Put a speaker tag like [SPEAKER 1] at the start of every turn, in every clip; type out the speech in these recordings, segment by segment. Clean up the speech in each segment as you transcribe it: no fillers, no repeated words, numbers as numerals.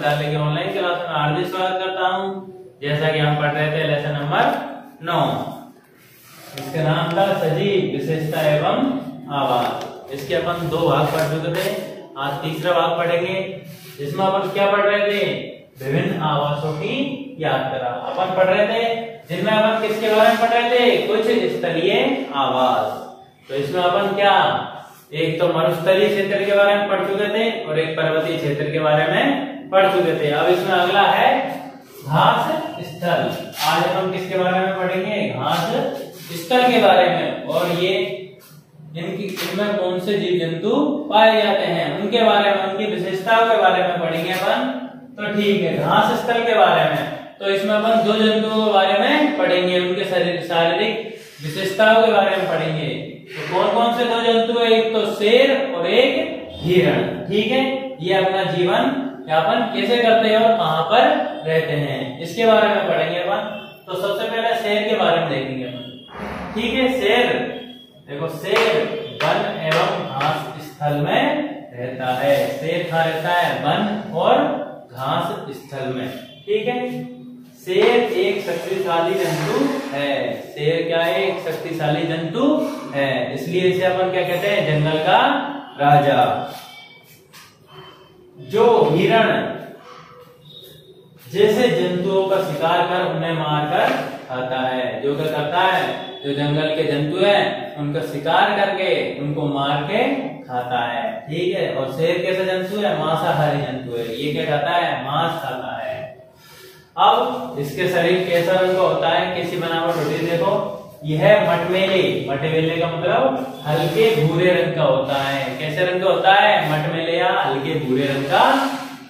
[SPEAKER 1] विद्यालय के online class में हार्दिक स्वागत करता हूं। जैसा कि हम पढ़ रहे थे लेसन नंबर 9, इसका नाम था सजीव, विशेषता एवं आवाज। इसके अपन 2 भाग पढ़ चुके थे, आज तीसरा भाग पढ़ेंगे। इसमें अपन क्या पढ़ रहे थे? विभिन्न आवासों की यात्रा अपन पढ़ रहे थे, जिनमें अपन किसके बारे में पढ़ रहे थे? कुछ स्थलीय आवास। तो इसमें अपन क्या, एक तो मरुस्थलीय क्षेत्र के बारे में पढ़ चुके थे और एक पर्वतीय क्षेत्र के बारे में पढ़ चुके थे। अब इसमें अगला है घास स्थल। आज हम किसके बारे में पढ़ेंगे? घास स्थल के बारे में। और ये इनमें कौन से जीव जंतु पाए जाते हैं उनके बारे में, उनकी विशेषताओं के बारे में पढ़ेंगे अपन। तो ठीक है, घास स्थल के बारे में तो इसमें अपन 2 जंतुओं के बारे में पढ़ेंगे, उनके शारीरिक विशेषताओं के बारे में पढ़ेंगे। तो कौन कौन से 2 जंतु है? एक तो शेर और एक हिरण। ठीक है, ये अपना जीवन यापन कैसे करते हैं और कहां पर रहते हैं, इसके बारे में पढ़ेंगे अपन। तो सबसे पहले शेर के बारे में देखेंगे अपन। ठीक है, शेर देखो, शेर वन एवं घास स्थल में रहता है। शेर कहाँ रहता है? वन और घास स्थल में। ठीक है, शेर एक शक्तिशाली जंतु है। शेर क्या है? एक शक्तिशाली जंतु है, इसलिए इसे अपन क्या कहते हैं? जंगल का राजा। जो हिरण जैसे जंतुओं का शिकार कर उन्हें मारकर खाता है, जो क्या करता है? जो जंगल के जंतु हैं उनका शिकार करके उनको मार के खाता है। ठीक है, और शेर कैसा जंतु है? मांसाहारी जंतु है। ये क्या खाता है? मांस खाता है। अब इसके शरीर कैसा रंग का होता है, कैसी बनावट होती है? देखो, यह मटमेले, मटमेले का मतलब हल्के भूरे रंग का होता है। कैसे रंग का होता है? मटमेले या हल्के भूरे रंग का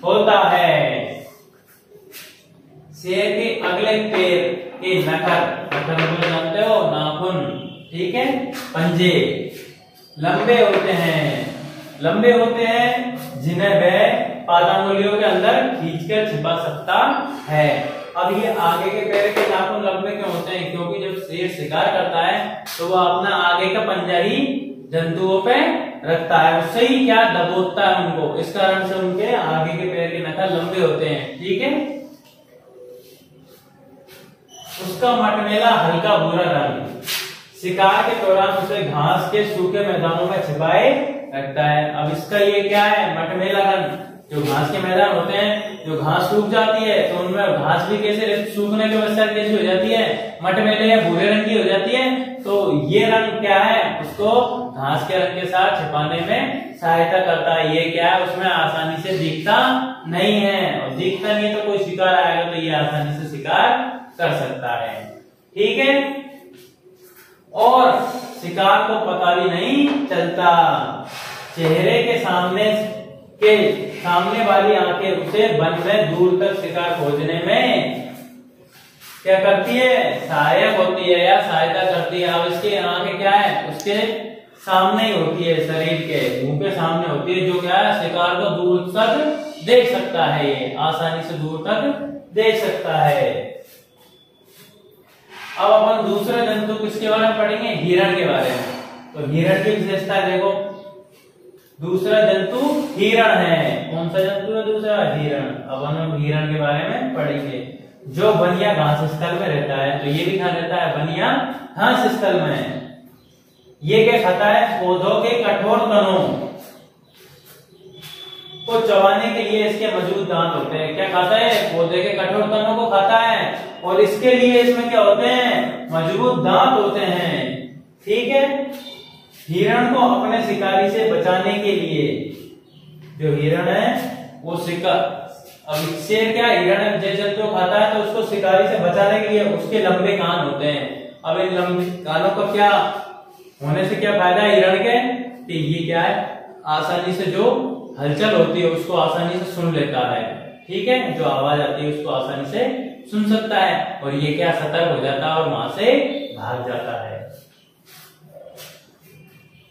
[SPEAKER 1] होता है। शेर के अगले पैर के नखर, नखर मतलब जानते हो? नाखून। ठीक है, पंजे लंबे होते हैं, जिन्हें वह पादांगुलियों के अंदर खींचकर छिपा सकता है। अब ये आगे के पैर के नाखून लंबे क्यों होते हैं? क्योंकि जब शेर शिकार करता है तो वह अपना आगे का पंजा ही जंतुओं पे रखता है, उससे ही क्या दबोचता है उनको। इस कारण से उनके आगे के पैर के नखर लंबे होते हैं। ठीक है, उसका मटमेला हल्का भूरा रंग, शिकार के दौरान उसे घास के सूखे मैदानों में छिपाए रखता है। अब इसका ये क्या है? मटमेला रंग। जो घास के मैदान होते हैं, जो घास सूख जाती है तो उनमें घास भी कैसे सूखने के पश्चात कैसी हो जाती है? मटमेले या भूरे रंग की हो जाती है। तो ये रंग क्या है? उसको घास के रंग के साथ छिपाने में सहायता करता है। ये क्या है? उसमें आसानी से दिखता नहीं है, और दिखता नहीं तो कोई शिकार आएगा तो ये आसानी से शिकार कर सकता है। ठीक है, और शिकार को पता भी नहीं चलता। चेहरे के सामने वाली आंखें उसे वन में दूर तक शिकार खोजने में क्या करती है? सहायक होती है या सहायता करती है। अब इसकी आंखें क्या है? उसके सामने ही होती है, शरीर के मुंह के सामने होती है, जो क्या है? शिकार को दूर तक देख सकता है, ये आसानी से दूर तक देख सकता है। अब अपन दूसरा जंतु किसके बारे में पढ़ेंगे? हिरण के बारे में। तो हिरण की विशेषता देखो, दूसरा जंतु हिरण है। कौन सा जंतु है दूसरा? हिरण। अब हम हिरण के बारे में पढ़ेंगे, जो वन या घास स्थल में रहता है। तो ये भी कहाँ रहता है? वन या घास स्थल में। ये क्या खाता है? पौधों के कठोर तनों को चबाने के लिए इसके मजबूत दांत होते हैं। क्या खाता है? पौधे के कठोर तनों को खाता है, और इसके लिए इसमें क्या होते हैं? मजबूत दांत होते हैं। ठीक है, हिरण को अपने शिकारी से बचाने के लिए, जो हिरण है वो शिकार, अब शेर क्या हिरण जैसे जंतु खाता है तो उसको शिकारी से बचाने के लिए उसके लंबे कान होते हैं। अब इन लंबे कानों का क्या होने से क्या फायदा है हिरण के? कि ये क्या है? आसानी से जो हलचल होती है उसको आसानी से सुन लेता है। ठीक है, जो आवाज आती है उसको आसानी से सुन सकता है, और ये क्या? सतर्क हो जाता है और वहां से भाग जाता है।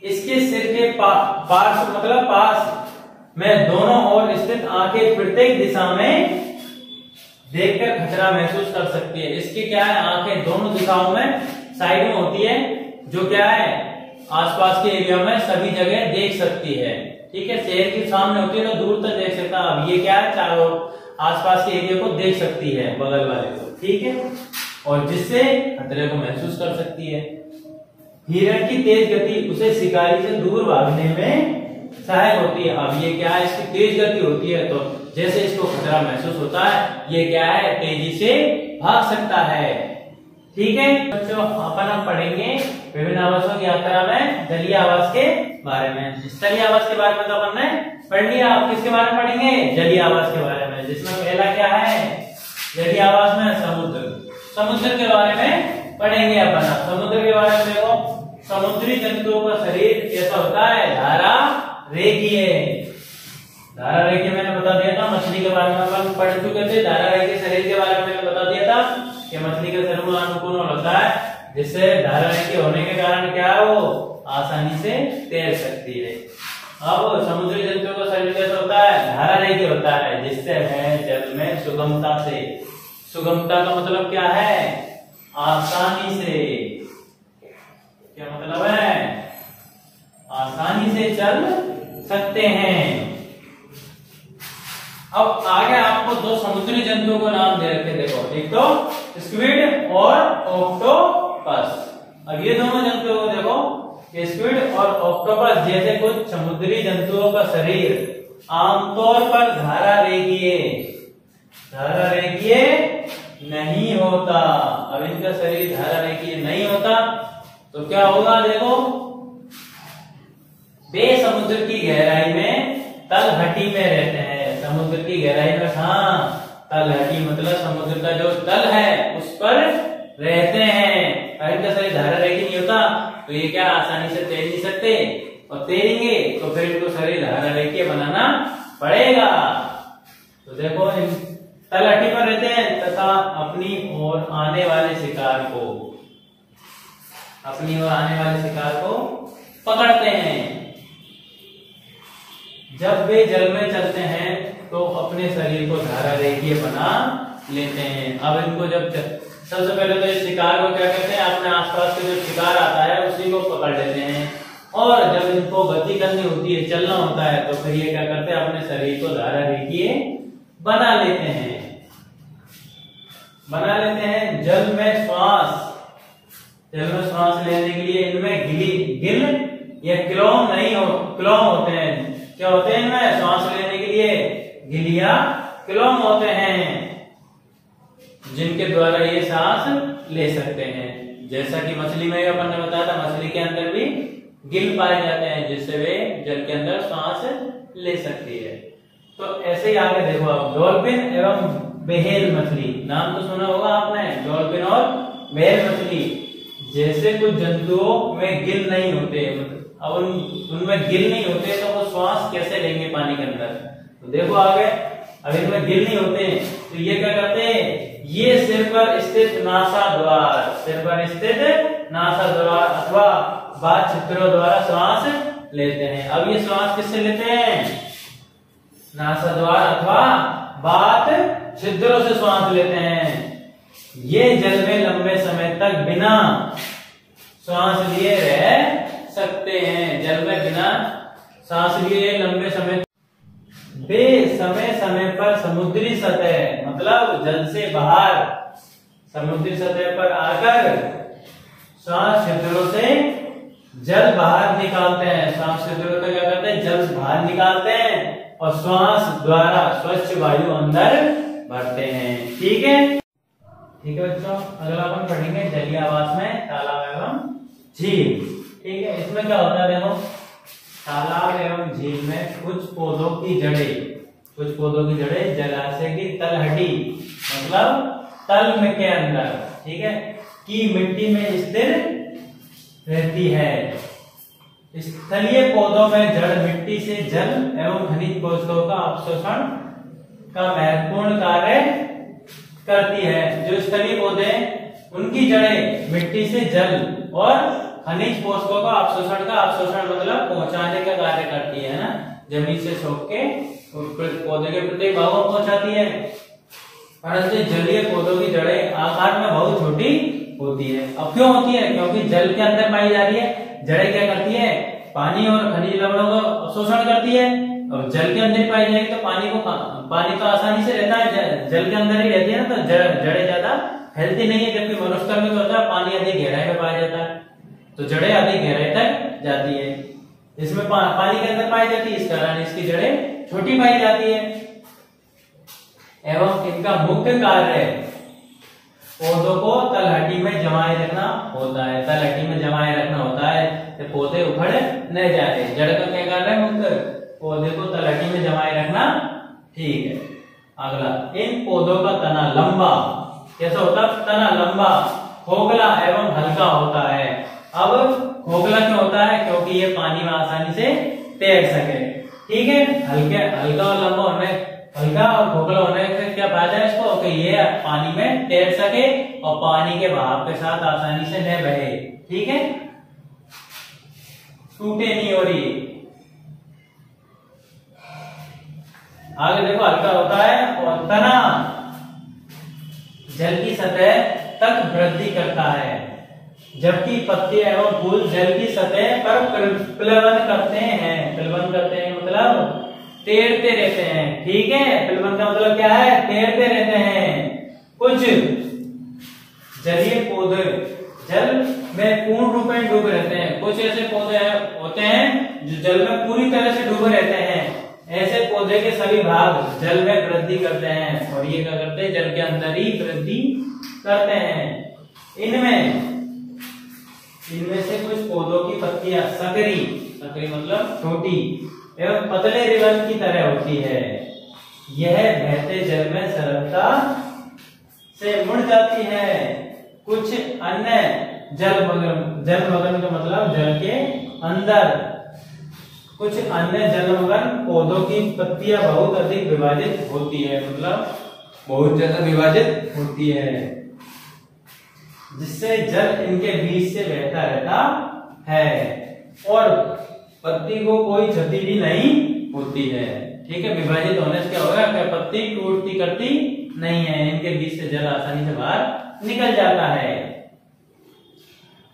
[SPEAKER 1] इसके सिर के पार्श्व मतलब पास में दोनों ओर स्थित आंखें प्रत्येक दिशा में देखकर खतरा महसूस कर सकती है। इसकी क्या है? आंखें दोनों दिशाओं में साइड में होती है, जो क्या है? आसपास के एरिया में सभी जगह देख सकती है। ठीक है, शेर के सामने होती है तो दूर तक देख सकता है। अब ये क्या है? चारों आसपास के एरिया को देख सकती है, बगल वाले को, ठीक है, और जिससे खतरे को महसूस कर सकती है। हिरण की तेज गति उसे शिकारी से दूर भागने में सहायक होती है। अब ये क्या है, इसकी तेज गति होती है, तो जैसे इसको खतरा महसूस होता है, ये क्या है, तेजी से भाग सकता है। ठीक है बच्चों, अपन हम पढ़ेंगे विभिन्न आवासों की यात्रा में जलीय आवास के बारे में। स्थलीय आवास के बारे में तो अपन ने पढ़ लिया, आप किसके बारे में पढ़ेंगे, जलीय आवास के बारे में, जिसमें पहला क्या है, जलीय आवास में समुद्र के बारे में पढ़ेंगे अपन। समुद्र के बारे में देखो, समुद्री जंतुओं का शरीर कैसा होता है, धारा रेखीय। धारा रेखीय मैंने बता दिया था, मछली के बारे में अपन पढ़ चुके थे। धारा रेखीय शरीर के बारे में मैंने बता दिया था कि मछली का शरीर अनुकूल होता है, जिससे धारा रेखीय होने के कारण क्या है, वो आसानी से तैर सकती है। अब समुद्री जंतुओं का शरीर कैसा होता है, धारा रेखीय होता है, जिससे है जल में सुगमता से। सुगमता का मतलब क्या है, आसानी से। क्या मतलब है, आसानी से चल सकते हैं। अब आगे आपको दो समुद्री जंतुओं को नाम दे रखे, देखो, एक तो स्क्विड और ऑक्टोपस। अब ये दोनों जंतुओं को देखो, स्क्विड और ऑक्टोपस जैसे कुछ समुद्री जंतुओं का शरीर आमतौर पर धारा रेखीय नहीं होता। अब इनका शरीर धारा रेखीय नहीं होता तो क्या होगा, देखो, वे समुद्र की गहराई में तलहटी में रहते हैं। समुद्र की गहराई में, हाँ, तलहटी मतलब समुद्र का जो तल है उस पर रहते हैं। इनका शरीर धारा रेखीय नहीं होता तो ये क्या आसानी से तैर नहीं सकते, और तैरेंगे तो फिर इनको शरीर धारा रेखीय बनाना पड़ेगा। तो देखो, तलहटी पर रहते हैं तथा अपनी ओर आने वाले शिकार को पकड़ते हैं। जब वे जल में चलते हैं तो अपने शरीर को धारा रेखीय बना लेते हैं। अब इनको जब सबसे पहले तो इस शिकार को क्या कहते हैं, अपने आसपास के जो शिकार आता है उसी को पकड़ लेते हैं, और जब इनको गति करनी होती है, चलना होता है, तो फिर ये क्या करते हैं, अपने शरीर को धारा रेखीय बना लेते हैं। जल में श्वास लेने के लिए इनमें गिल या क्लोम होते हैं। क्या होते हैं इनमें, श्वास लेने के लिए गिल या क्लोम होते हैं, जिनके द्वारा ये सांस ले सकते हैं। जैसा कि मछली में अपन ने बताया था, मछली के अंदर भी गिल पाए जाते हैं, जिससे वे जल के अंदर सांस ले सकती है। तो ऐसे ही आगे देखो, आप डॉल्फिन एवं व्हेल मछली, नाम तो सुना होगा आपने, डॉल्फिन और व्हेल मछली जैसे कुछ जंतुओं में गिल नहीं होते। अब उनमें गिल नहीं होते तो वो श्वास कैसे लेंगे पानी के अंदर, तो देखो आगे, अब इनमें गिल नहीं होते तो ये क्या करते हैं, ये सिर पर स्थित नासाद्वार अथवा बात छिद्रों द्वारा श्वास लेते हैं। अब ये श्वास किससे लेते हैं, नासाद्वार अथवा बात छिद्रों से श्वास लेते हैं। ये जल में लंबे समय तक बिना श्वास लिए रह सकते हैं। जल में बिना सांस लिए लंबे समय, वे समय पर समुद्री सतह मतलब जल से बाहर समुद्री सतह पर आकर श्वास छिद्रों से जल बाहर निकालते हैं। श्वास छिद्रों से क्या करते हैं, जल बाहर निकालते हैं और श्वास द्वारा स्वच्छ वायु अंदर भरते हैं। ठीक है बच्चों, अगला अपन पढ़ेंगे जलीय आवास में तालाब एवं झील। ठीक है, इसमें क्या होता है, देखो, तालाब एवं झील में कुछ पौधों की जड़ें जलाशय की तलहटी मतलब तल में के अंदर, ठीक है, की मिट्टी में स्थिर रहती है। स्थलीय पौधों में जड़ मिट्टी से जल एवं खनिज पोषकों का अवशोषण का महत्वपूर्ण कार्य करती है। जो स्थलीय पौधे उनकी जड़ें मिट्टी से जल और खनिज पोषकों का अवशोषण मतलब पहुंचाने का कार्य करती है ना, जमीन से सोख के पौधे के प्रत्येक भागों को पहुंचाती है। परंतु जलीय पौधों की जड़ें आकार में बहुत छोटी होती है। अब क्यों होती है, क्योंकि जल के अंदर पाई जा रही है। जड़ें क्या करती है, पानी और खनिज लवणों का अवशोषण करती है अब जल के अंदर ही पाई जाएगी तो पानी तो आसानी से रहता है, जल के अंदर ही रहती है ना, तो जड़ें ज्यादा हेल्दी नहीं है। जबकि मरुस्थल में तो होता है पानी अधिक गहराई में पाया जाता है, तो जड़ें अधिक गहराई तक जाती है। इसमें पानी के अंदर पाई जाती है, इस कारण इसकी जड़ें छोटी पाई जाती है। एवं इनका मुख्य कार्य पौधों को तलहटी में जमाए रखना होता है, तलहटी में जमाए रखना होता है कि पौधे उखड़ न जाए। जड़ का क्या कार्य है? मुख्य पौधे को तलहटी में जमाए रखना। ठीक है, अगला, इन पौधों का तना लंबा, कैसा होता है? तना लंबा, खोखला एवं हल्का होता है। अब खोखला क्यों होता है? क्योंकि ये पानी में आसानी से तैर सके। ठीक है, हल्का और लंबा होने, हल्का और खोखला होने से क्या फायदा है इसको? कि ये पानी में तैर सके और पानी के बहाव के साथ आसानी से न बहे। ठीक है, टूटे नहीं हो रही। आगे देखो, हल्का होता है और तना जल की सतह तक वृद्धि करता है, जबकि पत्ते एवं फूल जल की सतह पर प्लवन करते हैं। प्लवन करते हैं मतलब तैरते रहते हैं। ठीक है, प्लवन का मतलब क्या है? तैरते रहते हैं। कुछ जलीय पौधे जल में पूर्ण रूप में डूबे रहते हैं। कुछ ऐसे पौधे होते हैं जो जल में पूरी तरह से डूबे रहते हैं। ऐसे पौधे के सभी भाग जल में वृद्धि करते हैं, और ये क्या करते हैं? जल के अंदर ही वृद्धि करते हैं। इनमें से कुछ पौधों की पत्तियां सकरी मतलब छोटी एवं पतले रिबन की तरह होती है। यह बहते जल में सरलता से मुड़ जाती है। कुछ अन्य जलमग्न का मतलब जल के अंदर, कुछ अन्य जलमग्न पौधों की पत्तियां बहुत अधिक विभाजित होती है, मतलब बहुत ज्यादा विभाजित होती है, जिससे जल इनके बीच से बहता रहता है और पत्ती को कोई क्षति भी नहीं होती है। ठीक है, विभाजित होने से क्या होगा? कि पत्ती टूटती करती नहीं है, इनके बीच से जल आसानी से बाहर निकल जाता है।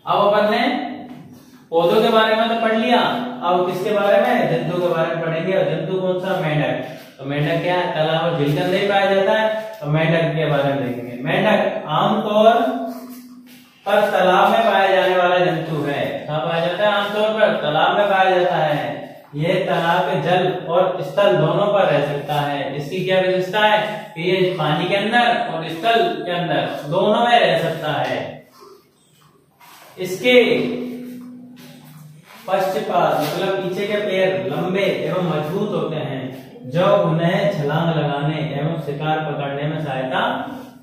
[SPEAKER 1] अब अपन ने पौधों के बारे में तो पढ़ लिया, अब किसके बारे में? जंतु के बारे में पढ़ेंगे। और जंतु कौन सा? मेंढक। तो मेंढक क्या है? तालाब और झील के अंदर ही पाया जाता है, तो मेंढक के बारे में देखेंगे। मेंढक आमतौर पर तालाब में पाया जाने वाला जंतु है। कहाँ पाया जाता है? आमतौर पर तालाब में पाया जाता है। यह तालाब के जल और स्थल दोनों पर रह सकता है। इसकी क्या विशेषता है? कि ये पानी के अंदर और स्थल के अंदर दोनों में रह सकता है। इसके पश्चपाद मतलब पीछे के पैर लंबे एवं मजबूत होते हैं, जो उन्हें छलांग लगाने एवं शिकार पकड़ने में सहायता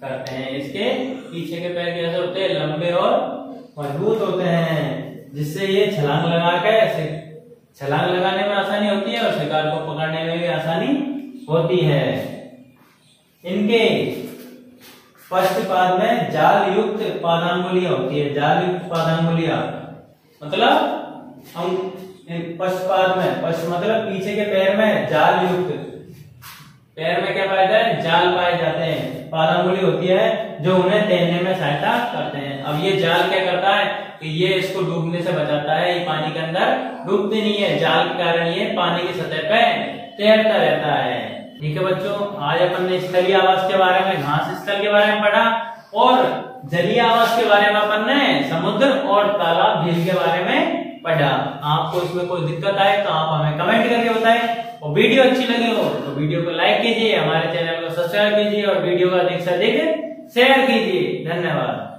[SPEAKER 1] करते हैं। इसके पीछे के पैर कैसे होते हैं? लंबे और मजबूत होते हैं, जिससे ये छलांग लगाने में आसानी होती है और शिकार को पकड़ने में भी आसानी होती है। इनके पश्चपाद में जाल युक्त पादांगुलियां होती है। जाल युक्त पादांगुलियां मतलब हम पश्चपाद में, पश्च मतलब पीछे के पैर में जाल युक्त, पैर में क्या पाया जाता है? जाल पाए जाते हैं। पादांगुली होती है जो उन्हें तैरने में सहायता करते हैं। अब ये जाल क्या करता है कि ये इसको डूबने से बचाता है। ये पानी के अंदर डूबते नहीं है, जाल के कारण ये पानी की सतह पे तैरता रहता है। ठीक है बच्चों, आज अपन ने स्थलीय आवास के बारे में, घास स्थल के बारे में पढ़ा, और जलीय आवास के बारे में अपन ने समुद्र और तालाब झील के बारे में पढ़ा। आपको इसमें कोई दिक्कत आए तो आप हमें कमेंट करके बताएं, और वीडियो अच्छी लगी हो तो वीडियो को लाइक कीजिए, हमारे चैनल को सब्सक्राइब कीजिए और वीडियो को अधिक से अधिक शेयर कीजिए। धन्यवाद।